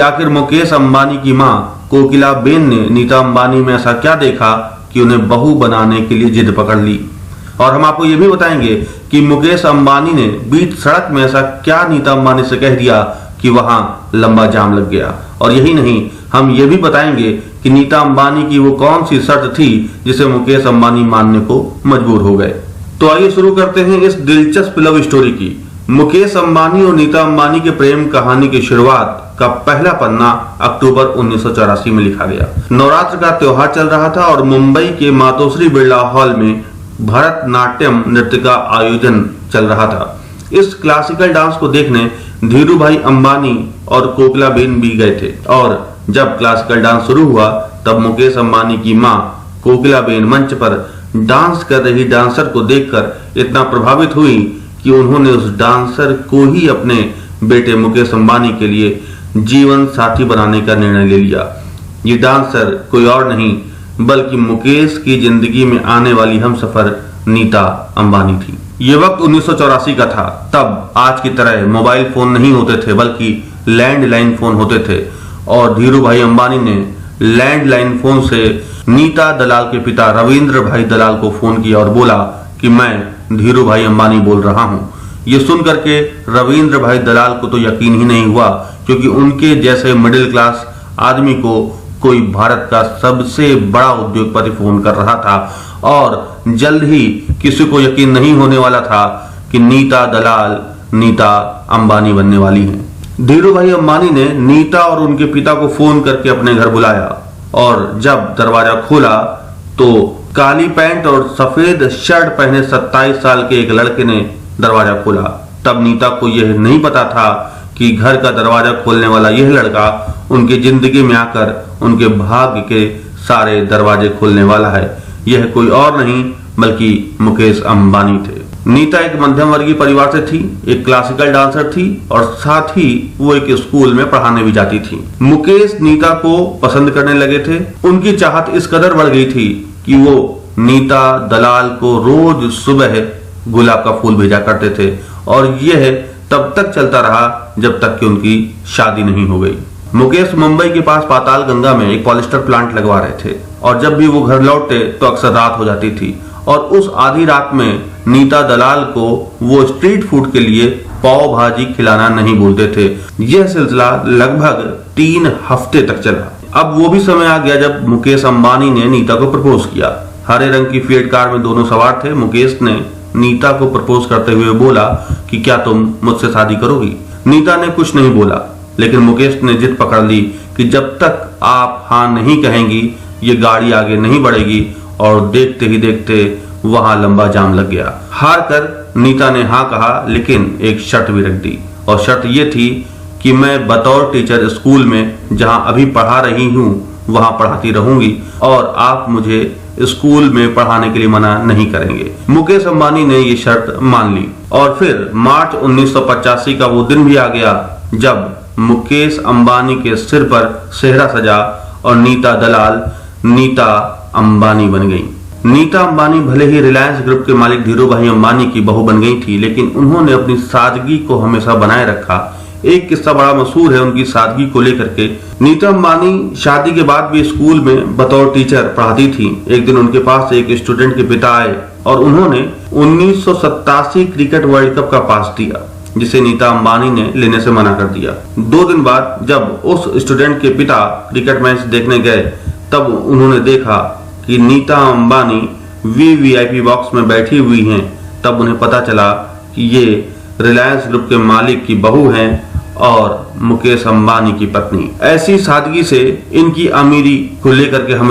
आखिर मुकेश अंबानी की मां कोकिलाबेन ने नीता अंबानी में ऐसा क्या देखा कि उन्हें बहू बनाने के लिए जिद पकड़ ली। और हम आपको यह भी बताएंगे कि मुकेश अंबानी ने बीच सड़क में ऐसा क्या नीता अंबानी से कह दिया कि वहां लंबा जाम लग गया। और यही नहीं, हम ये भी बताएंगे कि नीता अंबानी की वो कौन सी शर्त थी जिसे मुकेश अंबानी मानने को मजबूर हो गए। तो आइए शुरू करते हैं इस दिलचस्प लव स्टोरी की। मुकेश अंबानी और नीता अंबानी के प्रेम कहानी की शुरुआत का पहला पन्ना अक्टूबर 1984 में लिखा गया। नवरात्र का त्योहार चल रहा था और मुंबई के मातोश्री बिरला हॉल में भरतनाट्यम नृत्य का आयोजन चल रहा था। इस क्लासिकल डांस को देखने धीरू भाई अंबानी और कोकिलाबेन भी गए थे। और जब क्लासिकल डांस शुरू हुआ तब मुकेश अंबानी की मां कोकिलाबेन मंच पर डांस कर रही डांसर को देखकर इतना प्रभावित हुई कि उन्होंने उस डांसर को ही अपने बेटे मुकेश अंबानी के लिए जीवन साथी बनाने का निर्णय ले लिया। ये डांसर कोई और नहीं बल्कि मुकेश की जिंदगी में आने वाली हमसफर नीता अंबानी थी। ये वक्त 1984 का था। तब आज की तरह मोबाइल फोन नहीं होते थे बल्कि लैंडलाइन फोन होते थे। और धीरू भाई अंबानी ने लैंडलाइन फोन से नीता दलाल के पिता रविंद्र भाई दलाल को फोन किया और बोला कि मैं धीरू भाई अंबानी बोल रहा हूं। ये सुन करके रविंद्र भाई दलाल को तो यकीन ही नहीं हुआ, क्योंकि उनके जैसे मिडिल क्लास आदमी को कोई भारत का सबसे बड़ा उद्योगपति फोन कर रहा था। और जल्द ही किसी को यकीन नहीं होने वाला था कि नीता दलाल नीता अंबानी बनने वाली हैं। धीरू भाई अंबानी ने नीता और उनके पिता को फोन करके अपने घर बुलाया और जब दरवाजा खोला तो काली पैंट और सफेद शर्ट पहने 27 साल के एक लड़के ने दरवाजा खोला। तब नीता को यह नहीं पता था कि घर का दरवाजा खोलने वाला यह लड़का उनकी जिंदगी में आकर उनके भाग्य के सारे दरवाजे खोलने वाला है। यह कोई और नहीं बल्कि मुकेश अंबानी थे। नीता एक मध्यम वर्गीय परिवार से थी, एक क्लासिकल डांसर थी और साथ ही वो एक स्कूल में पढ़ाने भी जाती थी। मुकेश नीता को पसंद करने लगे थे। उनकी चाहत इस कदर बढ़ गई थी कि वो नीता दलाल को रोज सुबह गुलाब का फूल भेजा करते थे। और यह तब तक चलता रहा जब तक कि उनकी शादी नहीं हो गई। मुकेश मुंबई के पास पाताल गंगा में एक पॉलिस्टर प्लांट लगवा रहे थे और जब भी वो घर लौटते तो अक्सर रात हो जाती थी। और उस आधी रात में नीता दलाल को वो स्ट्रीट फूड के लिए पाव भाजी खिलाना नहीं भूलते थे। यह सिलसिला लगभग 3 हफ्ते तक चला। अब वो भी समय आ गया जब मुकेश अंबानी ने नीता को प्रपोज किया। हरे रंग की फिएट कार में दोनों सवार थे। मुकेश ने नीता को प्रपोज करते हुए बोला कि क्या तुम मुझसे शादी करोगी। नीता ने कुछ नहीं बोला, लेकिन मुकेश ने जिद पकड़ ली कि जब तक आप हाँ नहीं कहेंगी ये गाड़ी आगे नहीं बढ़ेगी। और देखते ही देखते वहां लंबा जाम लग गया। हार कर नीता ने हाँ कहा, लेकिन एक शर्त भी रख दी। और शर्त ये थी कि मैं बतौर टीचर स्कूल में जहां अभी पढ़ा रही हूं वहां पढ़ाती रहूंगी और आप मुझे स्कूल में पढ़ाने के लिए मना नहीं करेंगे। मुकेश अंबानी ने ये शर्त मान ली। और फिर मार्च 1985 का वो दिन भी आ गया जब मुकेश अंबानी के सिर पर सेहरा सजा और नीता दलाल नीता अंबानी बन गई। नीता अंबानी भले ही रिलायंस ग्रुप के मालिक धीरू भाई अंबानी की बहू बन गई थी, लेकिन उन्होंने अपनी सादगी को हमेशा बनाए रखा। एक किस्सा बड़ा मशहूर है उनकी सादगी को लेकर के। नीता अंबानी शादी के बाद भी स्कूल में बतौर टीचर पढ़ाती थी। एक दिन उनके पास एक स्टूडेंट के पिता आए और उन्होंने 1987 क्रिकेट वर्ल्ड कप का पास दिया, जिसे नीता अंबानी ने लेने से मना कर दिया। 2 दिन बाद जब उस स्टूडेंट के पिता क्रिकेट मैच देखने गए तब उन्होंने देखा कि नीता अंबानी वीवीआईपी बॉक्स में बैठी हुई हैं। तब उन्हें पता चला कि ये रिलायंस ग्रुप के मालिक की बहू हैं और मुकेश अंबानी की पत्नी। ऐसी सादगी से इनकी अमीरी को लेकर के हम